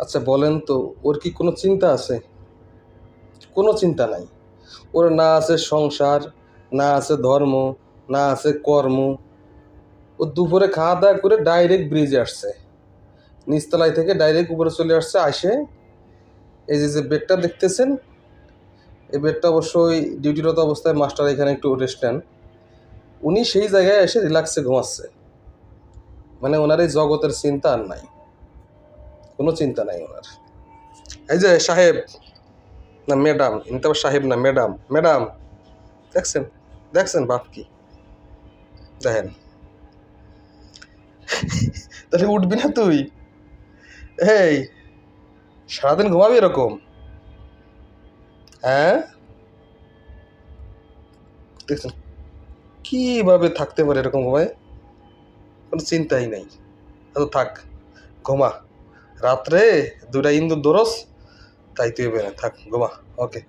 আচ্ছা বলেন তো, ওর কি কোনো চিন্তা আছে? কোনো চিন্তা নাই। ওর না আছে সংসার, না আছে ধর্ম, না আছে কর্ম। ও দুপুরে খাওয়া দাওয়া করে ডাইরেক্ট ব্রিজে আসছে, নিচতলায় থেকে ডাইরেক্ট উপরে চলে আসছে। আসে এই যে যে বেডটা দেখতেছেন, এই বেডটা অবশ্যই ডিউটিরত অবস্থায় মাস্টার এখানে একটু রেস্ট নেন। উনি সেই জায়গায় এসে রিল্যাক্সে ঘুমাচ্ছে। মানে ওনার এই জগতের চিন্তা আর নাই, কোনো চিন্তা নাই ওনার। এই যে সাহেব, না ম্যাডাম, ইনি তো আবার সাহেব না, ম্যাডাম। ম্যাডাম দেখছেন, দেখছেন বাপ কি, দেখেন। তাহলে উঠবি না তুই? এই সারাদিন ঘুমাবি এরকম? হ্যাঁ, দেখছেন কিভাবে থাকতে পারে এরকম ঘুমায়? কোনো চিন্তাই নাই। তো থাক, ঘুমা। রাত্রে দুইটা ইন্দুর দোরস, তাই তুই বেনে থাক, ঘুমা। ওকে।